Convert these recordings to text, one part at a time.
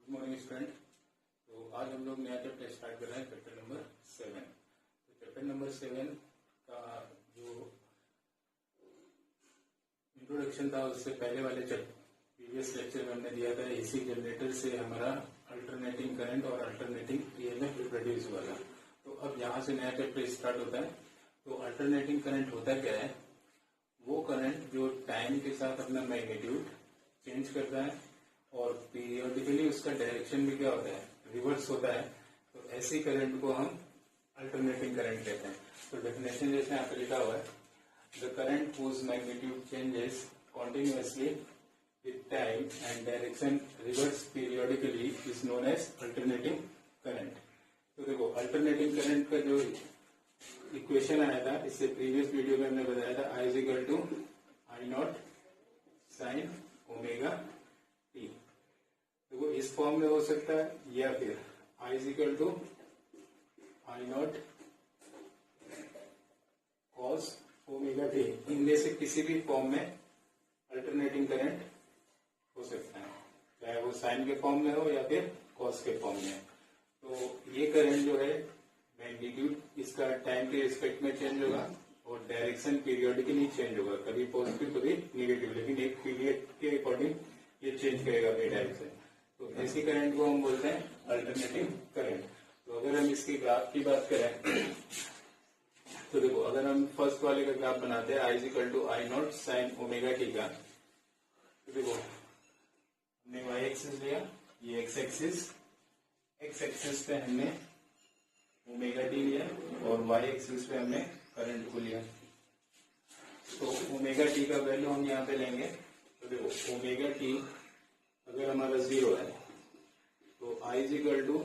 Good morning student. तो आज हम लोग नया चैप्टर स्टार्ट कर रहे हैं, चैप्टर नंबर 7। तो चैप्टर नंबर 7 का जो इंट्रोडक्शन था उससे पहले वाले प्रीवियस लेक्चर में हमने दिया था एसी जनरेटर से हमारा अल्टरनेटिंग करंट और अल्टरनेटिंग ईएमएफ प्रोड्यूस हुआ था। तो अब यहाँ से नया चैप्टर स्टार्ट होता है। तो अल्टरनेटिंग करंट होता क्या है? वो करंट जो टाइम के साथ अपना मैग्नीट्यूड चेंज करता है और पीरियोडिकली उसका डायरेक्शन भी क्या होता है, रिवर्स होता है। तो ऐसी करंट को हम अल्टरनेटिंग करंट कहते हैं। तो डेफिनेशन जैसे यहाँ पे लिखा हुआ है, the current whose magnitude changes continuously with time and direction reverses periodically is known as alternating current. तो देखो, अल्टरनेटिंग करंट का जो इक्वेशन आया था, इससे प्रीवियस वीडियो में हमने बताया था, I is equal to I naught sine omega t. देखो, इस फॉर्म में हो सकता है या फिर I is equal to I naught cos omega t. इनमें से किसी भी फॉर्म में अल्टरनेटिंग करंट हो सकता है, चाहे वो साइन के फॉर्म में हो या फिर कॉस के फॉर्म में। तो ये करंट जो है, मैग्नीट्यूड इसका टाइम के रिस्पेक्ट में चेंज होगा और डायरेक्शन पीरियोडिकली चेंज होगा, कभी पॉजिटिव कभी निगेटिव, लेकिन एक पीरियड के अकॉर्डिंग ये चेंज करेगा अपनी डायरेक्शन। तो ऐसी करंट को हम बोलते हैं अल्टरनेटिंग करंट। तो अगर हम इसके ग्राफ की बात करें तो देखो, अगर हम फर्स्ट वाले का ग्राफ बनाते हैं, I is equal to I naught sine omega T का, तो देखो हमने वाई एक्सिस लिया, ये एक्स एक्सिस पे हमने ओमेगा टी लिया और वाई एक्सिस पे हमने करंट को लिया। तो ओमेगा टी का वैल्यू हम यहाँ पे लेंगे। तो देखो, ओमेगा टी अगर हमारा 0 है तो I is equal to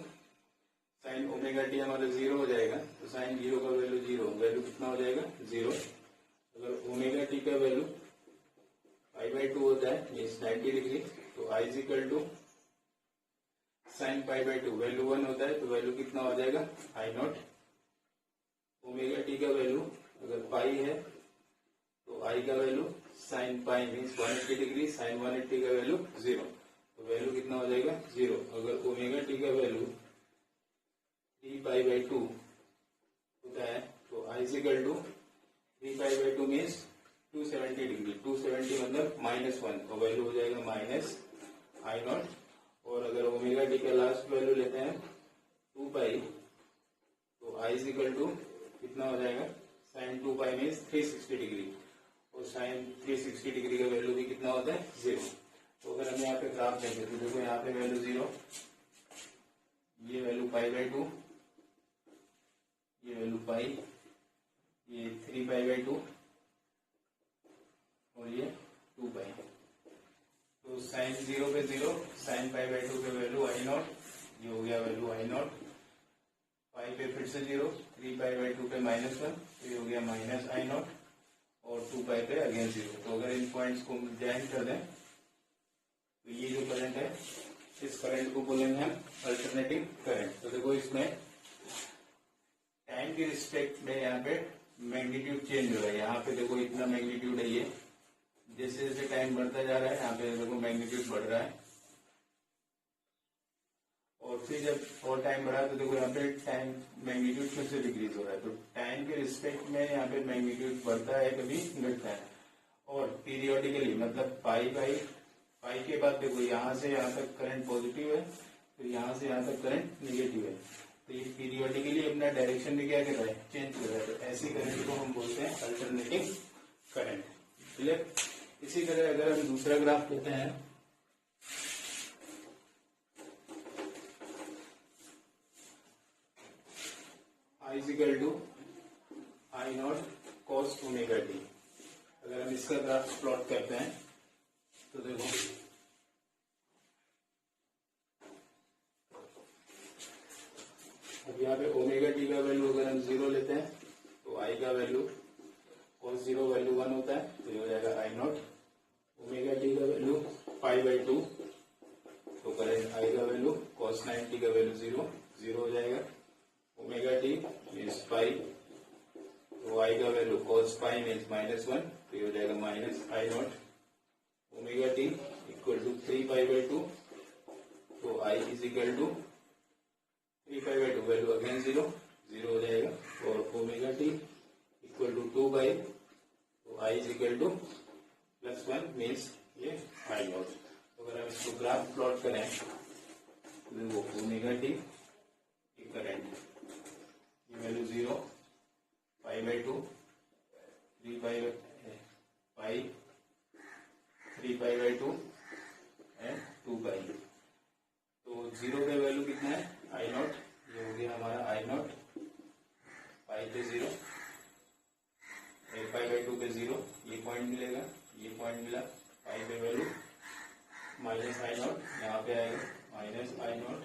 sine omega t हमारा 0 हो जाएगा। तो साइन 0 का वैल्यू 0, वैल्यू कितना हो जाएगा? 0। अगर ओमेगा टी का वैल्यू π/2 होता है, मीन्स 90 डिग्री, तो I is equal to sine π/2, value 1 होता है, तो वैल्यू कितना हो जाएगा? I naught. ओमेगा टी का वैल्यू अगर पाई है तो आई का value sine pi means 180 degree, sine 180 का वैल्यू 0, तो वैल्यू कितना हो जाएगा? 0। अगर ओमेगा टी का वैल्यू 3π/2 होता है तो I is equal to 3π/2 means 270 degree, 270 मतलब -1, तो वैल्यू हो जाएगा माइनस आई नॉट। और अगर ओमेगा टी का लास्ट वैल्यू लेते हैं 2π, तो आई इज इक्वल टू कितना हो जाएगा? साइन 2π मीन्स 360 डिग्री, और साइन 360 डिग्री का वैल्यू भी कितना होता है? 0। तो अगर हम यहाँ पे ग्राफ देखें तो देखो, यहाँ पे वैल्यू 0, ये वैल्यू π/2, ये वैल्यू पाई, ये 3π/2 और ये 2π। तो साइन 0 पे 0, साइन π/2 पे वैल्यू आई नॉट, ये हो गया वैल्यू आई नॉट। पाई पे फिर से 0, 3π/2 पे -1, तो ये हो गया माइनस आई नॉट, और 2π पे अगेन 0। तो अगर इन पॉइंट्स को ज्वाइन कर दें तो ये जो करंट है, इस करंट को बोलेंगे हम अल्टरनेटिंग करंट। तो देखो, इसमें टाइम के रिस्पेक्ट में यहाँ पे मैग्नीट्यूड चेंज हो रहा है। यहाँ पे देखो इतना मैग्नीट्यूड है, ये जैसे जैसे टाइम बढ़ता जा रहा है, यहाँ पे देखो मैग्नीट्यूड बढ़ रहा है, और फिर जब और टाइम बढ़ा तो देखो यहाँ पे टाइम मैग्नीट्यूड फिर से डिक्रीज हो रहा है। तो टाइम के रिस्पेक्ट में यहाँ पे मैग्नीट्यूड बढ़ता है, कभी घटता है, और पीरियोडिकली मतलब पाई के बाद देखो यहाँ से यहाँ तक करंट पॉजिटिव है, फिर यहाँ से यहाँ तक करंट निगेटिव है। तो ये पीरियोडिकली अपना डायरेक्शन भी क्या कर रहा है? चेंज कर रहा है। तो ऐसी करंट को हम बोलते हैं अल्टरनेटिंग करंट। क्लियर? इसी तरह अगर हम दूसरा ग्राफ लेते हैं, I is equal to I naught cos omega t. अगर हम इसका ग्राफ प्लॉट करते हैं तो देखो, अब यहाँ पे ओमेगा टी का वैल्यू अगर हम 0 लेते हैं तो आई का वैल्यू cos 0 वैल्यू 1 होता है, तो ये हो जाएगा आई नॉट। ओमेगा टी का वैल्यू π/2, तो करंट आई का वैल्यू cos 90 का वैल्यू 0 हो जाएगा। ओमेगा टी मीन्स पाई, तो आई का वैल्यू cos पाई मीन्स -1, तो ये हो जाएगा minus I naught. Omega T equal to 3π/2, तो I is equal to 3π/2 value again 0 हो जाएगा और ओमेगा टी इक्वल टू 2 तो I is equal to +1 means ये आई नॉट। तो अगर हम इसको ग्राफ प्लॉट करें तो वो ओमेगा टी करंट ये वैल्यू 0 π/2 3π/2 एंड 2π। तो 0 का वैल्यू कितना है आई नॉट, ये हो गया हमारा आई नॉट पाई पे 0 π/2 पे 0 ये पॉइंट मिलेगा, ये पॉइंट मिला पाई पे वैल्यू माइनस आई नॉट यहाँ पे आएगा माइनस आई नॉट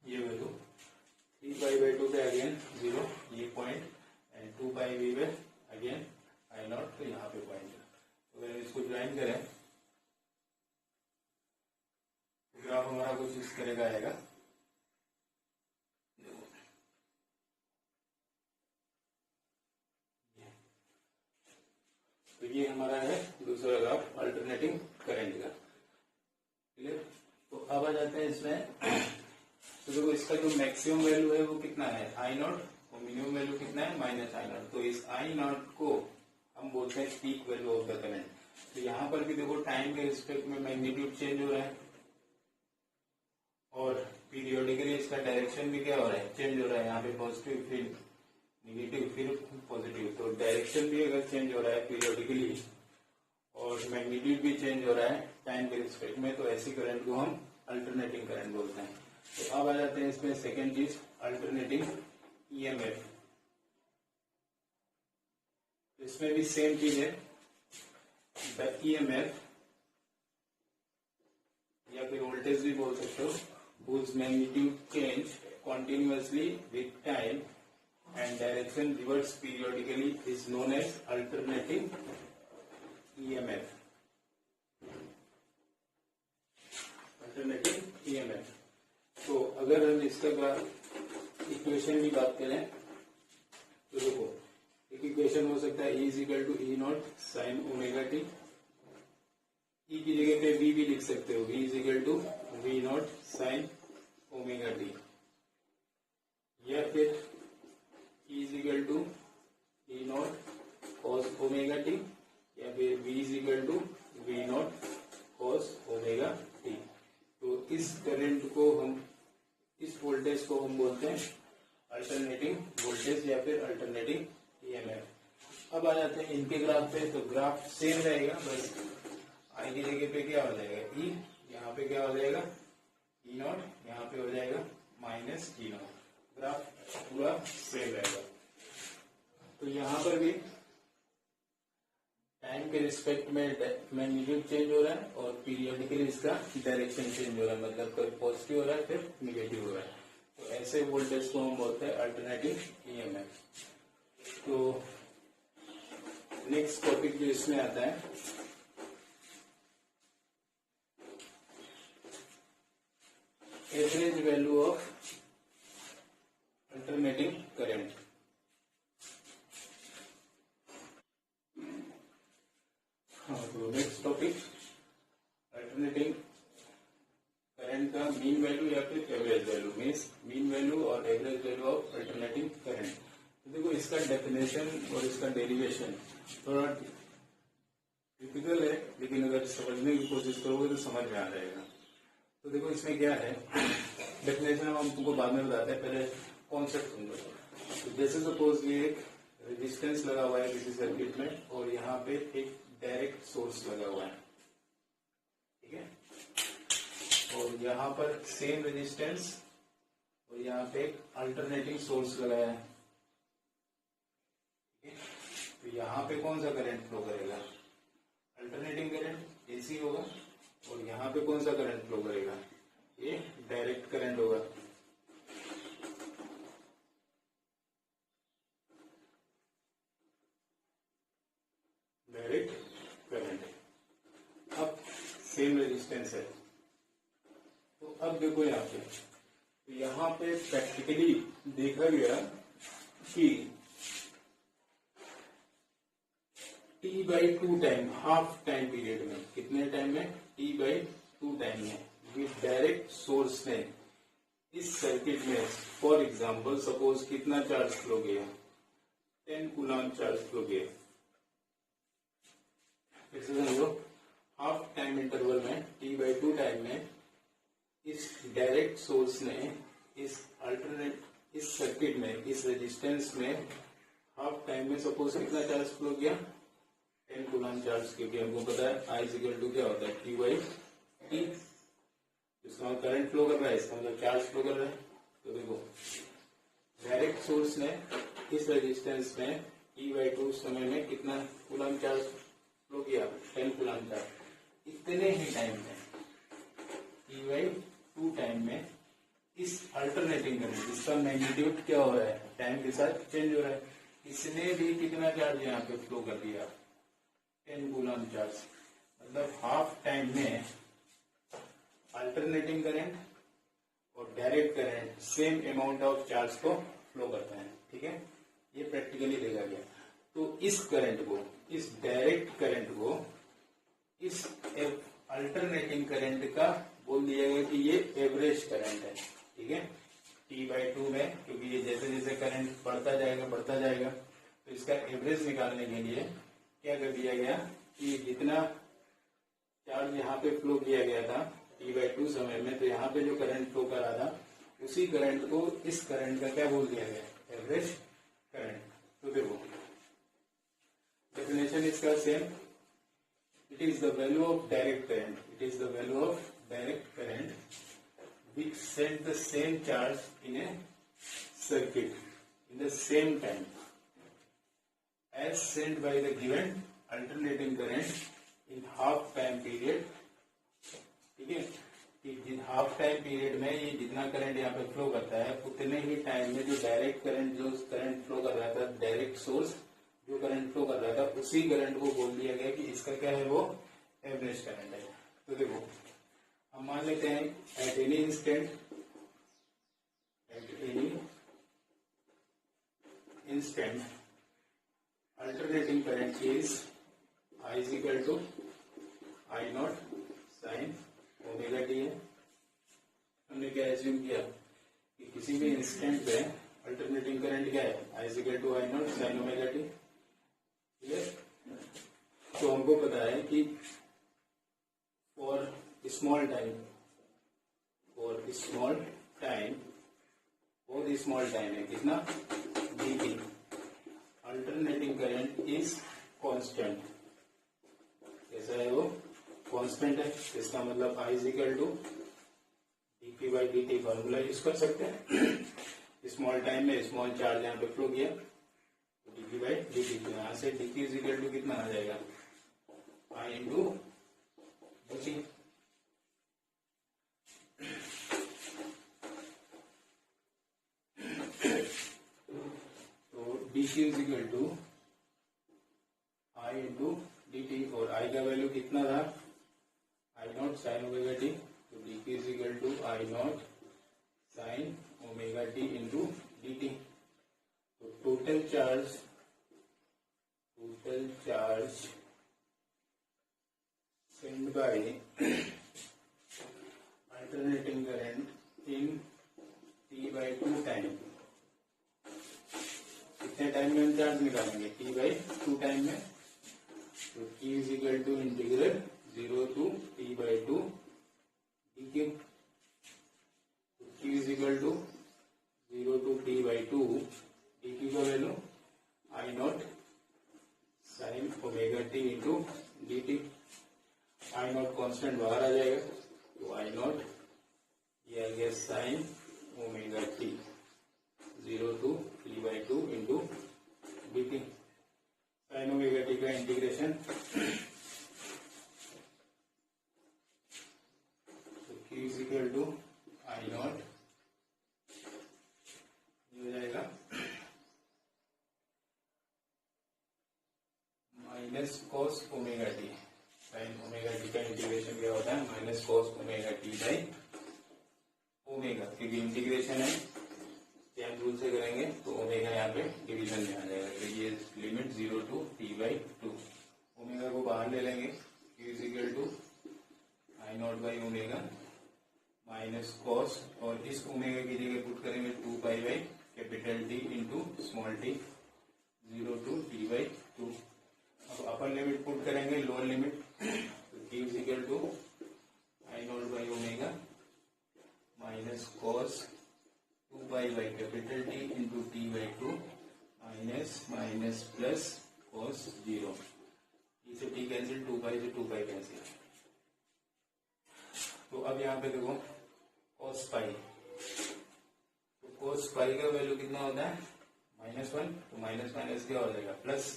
ये वैल्यू 3π/2 पे अगेन 0 ये पॉइंट एंड 2π भी पे अगेन आई नॉट तो यहाँ पे पॉइंट। तो अगर इसको ज्वाइन करें तो ग्राफ हमारा कुछ इस तरह का आएगा। तो ये हमारा है दूसरा ग्राफ अल्टरनेटिंग करंट का। क्लियर। तो अब आ जाते हैं इसमें। तो देखो इसका जो मैक्सिमम वैल्यू है वो कितना है आई नॉट और मिनिमम वैल्यू कितना है माइनस आई नॉट। तो इस आई नॉट को हम बोलते हैं peak value of the current. तो यहाँ पर भी देखो टाइम के रिस्पेक्ट में मैग्नीट्यूड चेंज हो रहा है और पीरियोडिकली इसका डायरेक्शन भी क्या हो रहा है चेंज हो रहा है। यहाँ पे पॉजिटिव फिर निगेटिव फिर पॉजिटिव। तो डायरेक्शन भी अगर चेंज हो रहा है पीरियोडिकली और मैग्नीट्यूड भी चेंज हो रहा है टाइम के रिस्पेक्ट में, तो ऐसी करंट को हम अल्टरनेटिंग करंट बोलते हैं। तो अब आ जाते हैं इसमें सेकेंड चीज अल्टरनेटिंग ईएमएफ। इसमें भी सेम चीज है द ईएमएफ या फिर वोल्टेज भी बोल सकते हो whose magnitude change continuously with time and direction reverts periodically is known as alternating EMF. Alternating EMF. तो अगर हम इसका इक्वेशन की बात करें तो देखो एक इक्वेशन हो सकता है E is equal to E naught sine omega t. E की जगह पे V भी लिख सकते हो, V is equal to V naught sine omega t, या फिर E is equal to E naught cos omega t, या फिर V is equal to V naught cos omega T. तो इस करंट को हम इस वोल्टेज को हम बोलते हैं अल्टरनेटिंग वोल्टेज या फिर अल्टरनेटिंग ईएमएफ। अब आ जाते हैं इनके ग्राफ पे। तो ग्राफ सेम रहेगा, बस आई की जगह पे क्या हो जाएगा ई, यहाँ पे क्या हो जाएगा ई नॉट, यहाँ पे हो जाएगा माइनस ई नॉट। ग्राफ पूरा सेम रहेगा। तो यहाँ पर भी टाइम के रिस्पेक्ट में मैग्नीट्यूड चेंज हो रहा है और पीरियडिकली इसका डायरेक्शन चेंज हो रहा है, मतलब कोई पॉजिटिव हो रहा है फिर निगेटिव हो रहा है। तो ऐसे वोल्टेज को हम बोलते हैं अल्टरनेटिव ईएमएफ। तो नेक्स्ट टॉपिक जो इसमें आता है average value of alternating current. हाँ, तो नेक्स्ट टॉपिक अल्टरनेटिंग करंट का मीन वैल्यू या फिर average value, means mean value और average value of alternating current. तो देखो इसका डेफिनेशन और इसका डेरिवेशन थोड़ा टिपिकल है, लेकिन अगर समझने की कोशिश करोगे तो समझ में आ जाएगा। तो देखो इसमें क्या है, डेफिनेशन हम तुमको बाद में बताते हैं, पहले कॉन्सेप्ट समझो। तो जैसे सपोज ये एक रेजिस्टेंस लगा हुआ है किसी सर्किट में और यहाँ पे एक डायरेक्ट सोर्स लगा हुआ है, ठीक है, और यहाँ पर सेम रेजिस्टेंस और यहाँ पे एक अल्टरनेटिंग सोर्स लगाया है। तो यहाँ पे कौन सा करंट फ्लो करेगा, अल्टरनेटिंग करंट एसी होगा, और यहाँ पे कौन सा करंट फ्लो करेगा, ये डायरेक्ट करंट होगा। Direct current. अब सेम रेजिस्टेंस है, तो अब देखो यहाँ पे, तो यहाँ पे प्रैक्टिकली देखा गया कि T/2 time, half time period में, कितने टाइम में, T/2 टाइम में विद डायरेक्ट सोर्स सर्किट में फॉर एग्जांपल सपोज कितना चार्ज फ्लो किया, 10 कूलम चार्ज फ्लो किया। फिर से समझो, हाफ टाइम इंटरवल में T/2 टाइम में इस डायरेक्ट सोर्स ने इस सर्किट में, इस रेजिस्टेंस में हाफ टाइम में सपोज कितना चार्ज फ्लो किया, 10 कूलम चार्ज, क्योंकि हमको पता है I इक्वल टू क्या होता है, Q/T। इसका करंट फ्लो कर रहा है, इसका मतलब चार्ज फ्लो कर रहा है। तो देखो डायरेक्ट सोर्स ने इस रेजिस्टेंस में T/2 समय में कितना कूलम चार्ज फ्लो किया, 10 कूलम चार्ज। इतने ही टाइम में T/2 टाइम में इस अल्टरनेटिंग करंट, इसका मैग्नीट्यूड क्या हो रहा है, टाइम के साथ चेंज हो रहा है, इसने भी कितना चार्ज यहाँ पे फ्लो कर दिया, 10 कूलम चार्ज। मतलब हाफ टाइम में अल्टरनेटिंग करंट और direct current same amount of charge को फ्लो करता है। ठीक है, ये प्रैक्टिकली देखा गया। तो इस करंट को, इस डायरेक्ट करंट को इस अल्टरनेटिंग करंट का बोल दिया गया कि ये एवरेज करंट है। ठीक है, T/2 में, क्योंकि ये जैसे जैसे करंट बढ़ता जाएगा, तो इसका एवरेज निकालने के लिए क्या कर दिया गया कि जितना चार्ज यहाँ पे फ्लो किया गया था T/2 समय में, तो यहाँ पे जो करंट फ्लो कर रहा था उसी करंट को इस करंट का क्या बोल दिया गया, एवरेज करंट। तो देखो डेफिनेशन इसका same, it is the value of direct current, it is the value of direct current which send the same charge in a circuit in the same time as sent by the given alternating current in half time period। ठीक है, कि half time period में ये जितना current यहाँ पे flow करता है उतने ही टाइम में जो डायरेक्ट करंट, जो करंट फ्लो कर रहा था, डायरेक्ट सोर्स जो करंट फ्लो कर रहा था, उसी करंट को बोल दिया गया कि इसका क्या है, वो एवरेज करंट है। तो देखो हम मान लेते हैं eight any instant alternating current is I is equal to I0 sin omega T है। हमने क्या एज्यूम किया कि किसी भी इंस्टेंट पे अल्टरनेटिंग करंट क्या है, I is equal to I0 sin omega T. ठीक है, तो हमको पता है कि फॉर स्मॉल टाइम, बहुत स्मॉल टाइम है कितना, dt, alternating current is constant. कैसा है वो, कांस्टेंट है। इसका मतलब I is equal to dp/dt formula use कर सकते हैं। स्मॉल टाइम में स्मॉल चार्ज यहाँ पे फ्लो किया, dp/dt, यहाँ से dp इज इक्वल टू कितना आ जाएगा, I into dt। dt is equal to I into dt, और I का वैल्यू कितना था, I0 sin ओमेगा टी। तो dt is equal to I0 sin omega T into dt। तो total charge send by alternating current in T/2 time. कितने time में हम charge निकालेंगे, T/2 टाइम में। तो Q is equal to integral 0 to T/2 dq। Q is equal to 0 to T/2 dq का value I0 sin omega T into dt। I0 constant बाहर आ जाएगा, तो I0 ये आ गया sin omega t 0 to T/2 into dt। Sine omega T का integration, Q is equal to I0 हो जाएगा minus cos omega t. Sine omega T का इंटीग्रेशन क्या होता है, minus cos omega T by omega, क्योंकि इंटीग्रेशन है chain rule से करेंगे तो ओमेगा यहाँ पे डिवीजन में आ जाएगा। तो ये लिमिट 0 to T/2, ओमेगा को बाहर ले लेंगे, Q is equal to I0 by omega minus cos, और इस ओमेगा की जगह पुट करेंगे 2 pi by capital T into small T 0 to T by 2। अब अपर लिमिट पुट करेंगे, लोअर लिमिट, तो T is equal to I naught by omega minus cos 2 pi by capital T into T by 2 minus minus plus cos 0, इसे T cancel, 2 पाई से 2 pi cancel. तो अब यहाँ पे देखो कॉस पाई, तो कॉस पाई का वैल्यू कितना होता है -1, तो माइनस माइनस क्या हो जाएगा प्लस,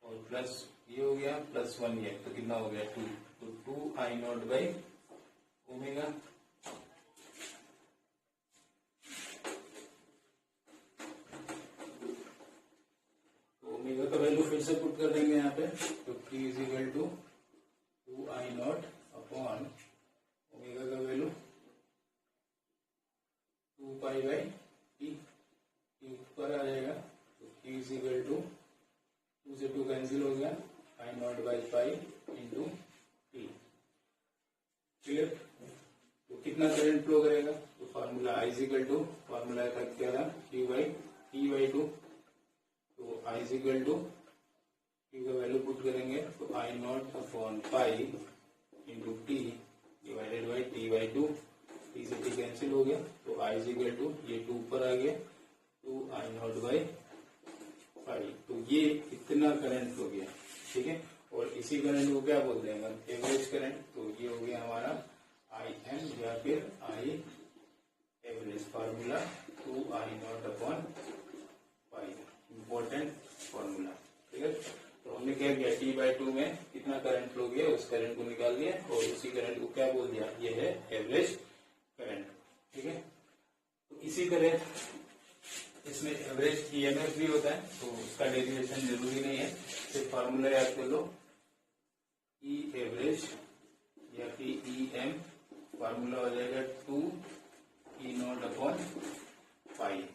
और प्लस ये हो गया प्लस 1 ये, तो कितना हो गया 2, तो 2 I naught by omega omega का वैल्यू फिर से पुट कर देंगे यहाँ पे, तो T is equal to 2 I naught upon omega का वैल्यू 2 पाई बाई टी, ऊपर आ जाएगा, तो टी इज इक्वल टू 2 से 2 कैंसिल हो गया, I naught by pi into T. Clear? तो कितना करंट फ्लो करेगा, तो formula I is equal to, formula का क्या था टी बाई 2, तो I is equal to T का वैल्यू पुट करेंगे, तो I naught upon pi into T divided by T by 2, T से टी कैंसिल हो गया, तो आई इज इक्वल टू ये 2 ऊपर आ गया 2 आई नॉट बाई पाई, तो ये इतना करंट हो गया। ठीक है, और इसी करंट को क्या बोलते हैं एवरेज करंट, तो ये हो गया हमारा आई एम या फिर I average, formula 2 I naught upon pi, important formula. ठीक है, तो हमने क्या किया टी बाई 2 में कितना करंट फ्लो गया उस करंट को निकाल दिया, और उसी करंट को क्या बोल दिया, ये है एवरेज करंट। ठीक है, तो इसी तरह इसमें एवरेज ईएमएफ भी होता है, तो उसका डेरिवेशन जरूरी नहीं है, सिर्फ फार्मूला याद कर लो, ई एवरेज या फिर ई एम, फार्मूला हो जाएगा 2 ई नॉट अपॉन पाई,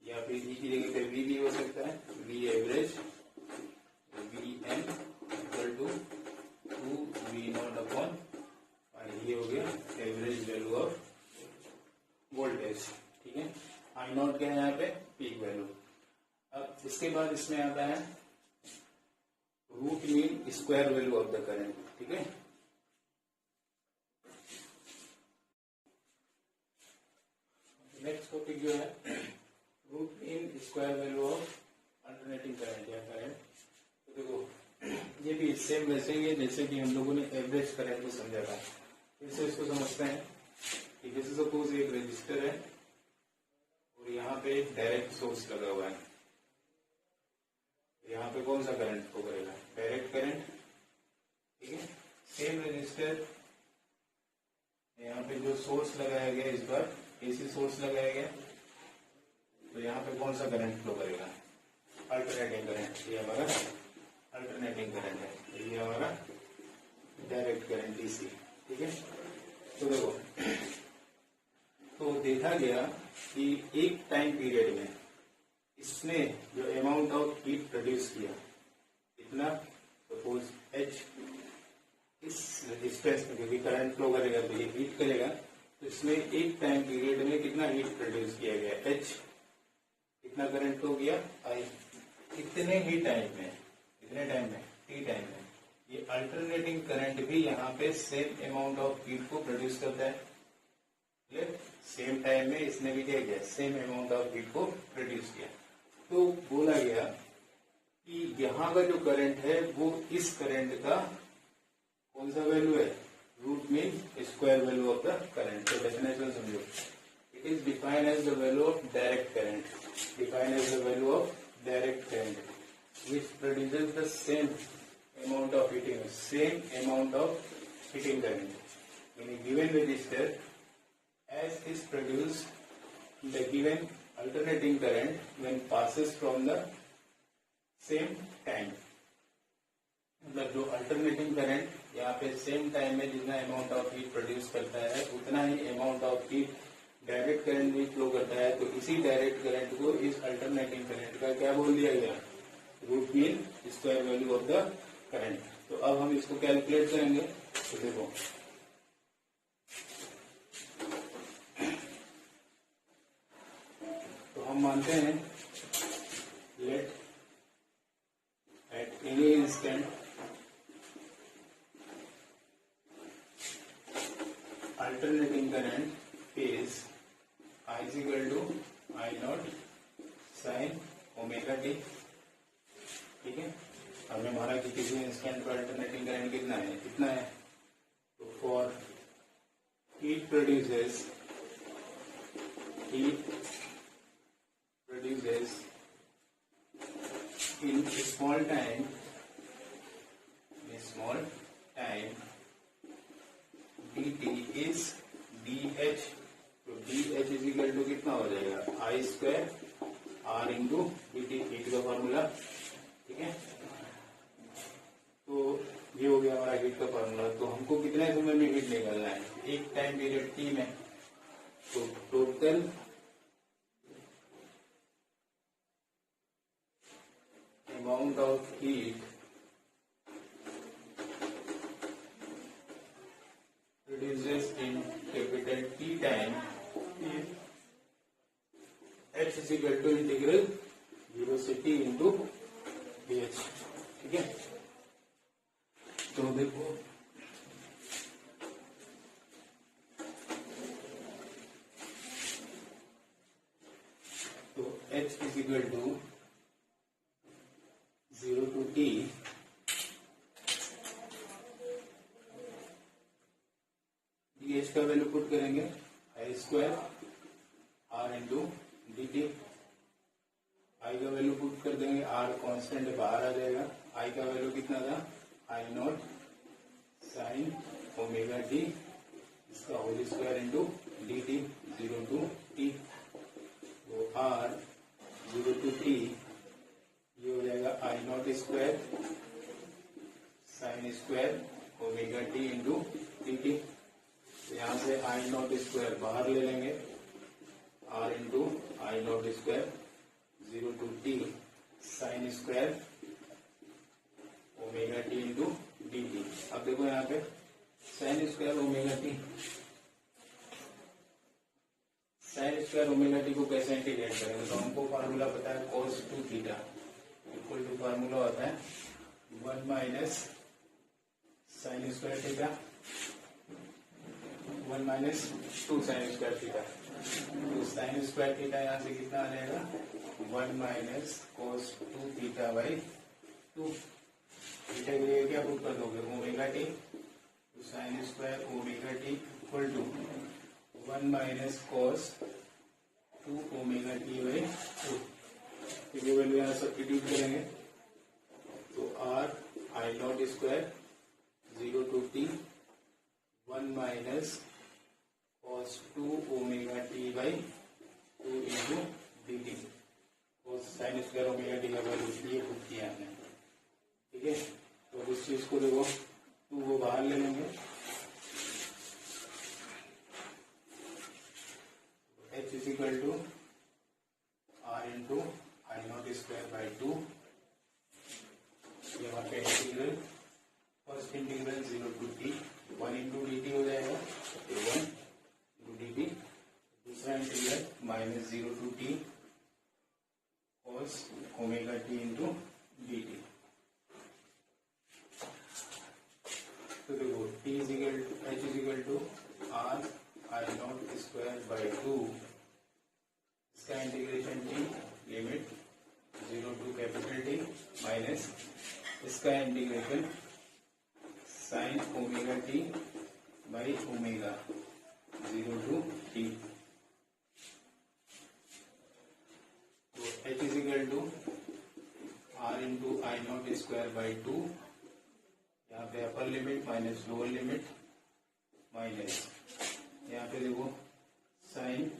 या फिर ई की जगह पे वी भी हो सकता है, V average V M equal to 2 V naught upon pi, ये हो गया एवरेज वैल्यू ऑफ वोल्टेज। ठीक है, आई नॉट क्या है यहाँ पे पीक वैल्यू। अब इसके बाद इसमें आता है root mean square value of the current. ठीक है, नेक्स्ट टॉपिक जो है root mean square value of alternating current या करंट। तो देखो ये भी सेम वैसे ही है जैसे कि हम लोगों ने एवरेज करंट को समझा था, फिर से इसको समझते हैं कि जैसे सपोज एक रजिस्टर है और यहाँ पे एक डायरेक्ट सोर्स लगा हुआ है, यहाँ पे कौन सा करंट फ्लो करेगा, डायरेक्ट करंट। ठीक है, सेम रजिस्टर यहाँ पे जो सोर्स लगाया गया, इस बार एसी सोर्स लगाया गया, तो यहाँ पे कौन सा करंट फ्लो करेगा, अल्टरनेटिंग करंट। ये हमारा अल्टरनेटिंग करंट है, ये हमारा डायरेक्ट करंट डीसी। ठीक है, तो देखो तो देखा गया कि एक टाइम पीरियड में इसने जो अमाउंट ऑफ हीट प्रोड्यूस किया इतना, सपोज एच, इस रेजिस्टेंस में क्योंकि करंट फ्लो करेगा तो ये हीट करेगा, तो इसमें एक टाइम पीरियड में कितना हीट प्रोड्यूस किया गया एच, कितना करंट फ्लो किया आई, कितने ही टाइम में, कितने टाइम में टी टाइम में। ये अल्टरनेटिंग करंट भी यहाँ पे सेम अमाउंट ऑफ हीट को प्रोड्यूस करता है, सेम टाइम में इसने भी क्या किया, सेम अमाउंट ऑफ हीट को प्रोड्यूस किया। तो बोला गया कि यहाँ का जो करंट है वो इस करंट का कौन सा वैल्यू है, root mean square value of the current. तो डेफिनेशन समझो, it is defined as the value of direct current, defined as the value of direct current which produces the same amount of heating, same amount of heating current in a given resistor as is produced the given alternating current when passes from the same time। मतलब जो alternating current यहाँ पे same time में जितना amount of heat produce करता है उतना ही amount of heat direct current भी फ्लो करता है, तो इसी डायरेक्ट करंट को इस अल्टरनेटिंग करंट का क्या बोल दिया गया, root mean square value of the current. तो अब हम इसको कैलकुलेट करेंगे। तो देखो हम मानते हैं let at any instant alternating current is I is equal to I naught sine omega T. ठीक है, हमने माना कि किसी इंस्टेंट पर अल्टरनेटिंग करंट कितना है, तो for heat produces in small time dt is dh, तो dh इज इक्वल टू कितना हो जाएगा I square R into dt, heat का फॉर्मूला। ठीक है, तो ये हो गया हमारा हीट का फॉर्मूला। तो हमको कितने समय में हीट निकालना है, एक टाइम पीरियड t में, तो total amount of heat produces in capital T time is H is equal to integral 0 से T into dH। ठीक है, तो देखो तो H is equal to 0 to T dH का वैल्यू पुट करेंगे I square R into D t. I का value put कर देंगे, आर कांस्टेंट बाहर आ जाएगा। आई का वैल्यू कितना था, I naught sine omega t, इसका whole square into D t 0 to T. तो आर 0 टू टी ये हो जाएगा I naught square sine square omega T into D t. यहाँ से आई नॉट स्क्वायर बाहर ले लेंगे, R into I naught square 0 to T sine square omega T into D t. अब देखो यहाँ पे sine square omega t, sine square omega T को कैसे इंटीग्रेट करेंगे, तो हमको फॉर्मूला पता है cos 2 theta equal to formula होता है 1 minus sine square theta 1 minus 2 sine square theta. तो साइन स्क्वायर थीटा यहाँ से कितना आ जाएगा 1 minus cos 2 theta by 2। Theta के लिए क्या पुट कर दोगे ओमेगा टी, तो sine square omega T equal to 1 minus cos 2 omega T by 2। ये वैल्यू यहाँ सब्स्टिट्यूट करेंगे, तो R I naught square 0 to T 1 minus cos 2 omega T by 2 into D T. और साइन स्क्वायर ओमेगा टी का value इसलिए put किया हमने। ठीक है, तो इस चीज को देखो 2 को बाहर ले लेंगे, H is equal to R into I naught square by 2। यहाँ पे integral first integral 0 to T 1 into D T हो जाएगा, 1 इंटू डी टी। दूसरा integral minus 0 to T cos omega T into D T. तो देखो T is equal to H is equal to R I naught square by 2, इसका integration T limit 0 to capital T minus इसका integration sine omega T by omega 0 to T. तो h is equal to R into I naught square by 2, यहाँ पे upper limit minus lower limit minus यहाँ पे देखो sine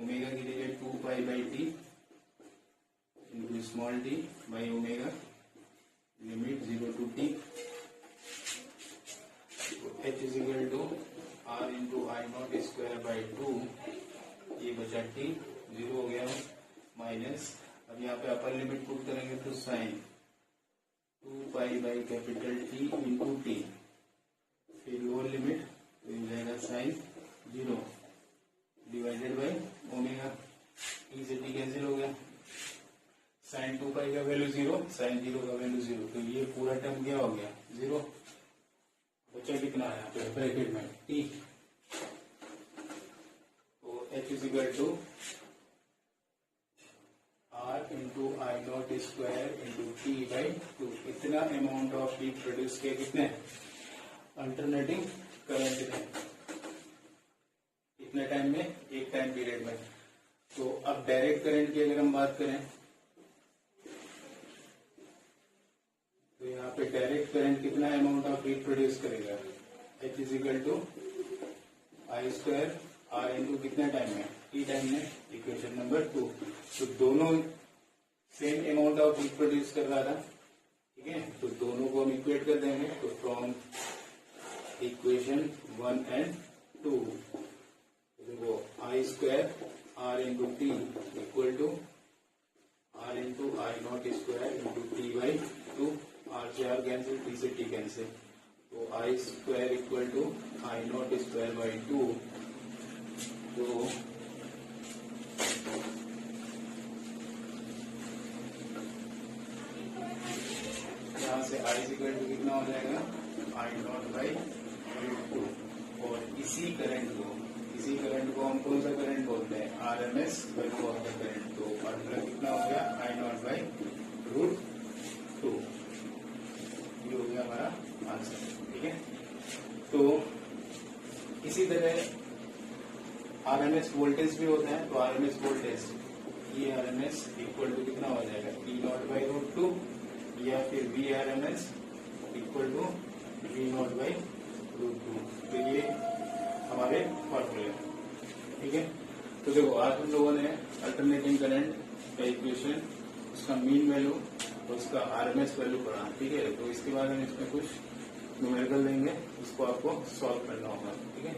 omega की जगह 2 pi by T into small T by omega limit 0 to T. H is equal to R into I naught square by 2, ये बचा T 0 हो गया माइनस। अब यहाँ पे अपर लिमिट पुट करेंगे तो sine 2 pi by capital T into T, फिर लोअर लिमिट तो मिल जाएगा sine 0 divided by omega. T से टी कैंसिल साइन जीरो का वैल्यू जीरो, तो ये पूरा टर्म क्या हो गया जीरो। बच्चा कितना है यहाँ पे ब्रैकेट में टी, तो H is equal to R into I naught square into T by two. इतना अमाउंट ऑफ हीट प्रोड्यूस किया कितने अल्टरनेटिंग करंट में, कितने टाइम में, एक टाइम पीरियड में। तो अब डायरेक्ट करंट की अगर हम बात करें तो यहाँ पे डायरेक्ट करंट कितना अमाउंट ऑफ हीट प्रोड्यूस करेगा, H is equal to I square R into कितने टाइम में, टी टाइम में, इक्वेशन नंबर 2। तो दोनों same amount of heat produce कर रहा था, ठीक है, तो दोनों को हम इक्वेट कर देंगे। तो फ्रॉम इक्वेशन 1 एंड 2 देखो I square R into T equal to R into I naught square into T by two. R से आर कैंसिल, टी से टी कैंसिल, तो I square equal to I naught square by two. तो यहाँ से I equal to कितना हो जाएगा I naught by two. और इसी करंट को हम कौन सा करंट बोलते हैं, RMS value of the current. तो फार्मूला कितना हो गया आई नॉट बाई √2। ये हो गया हमारा आंसर, ठीक है। तो इसी तरह आरएमएस वोल्टेज भी होता है, तो आरएमएस वोल्टेज ये आरएमएस इक्वल टू कितना हो जाएगा ई नॉट बाई √2 या फिर V RMS equal to V naught by √2। तो ये हमारे फॉर्मूले, ठीक है। तो देखो आज हम लोगों ने अल्टरनेटिंग करंट का इक्वेशन, उसका मीन वैल्यू और उसका आरएमएस वैल्यू पढ़ा, ठीक है। तो इसके बाद हम इसमें कुछ न्यूमेरिकल देंगे, उसको आपको सॉल्व करना होगा, ठीक है।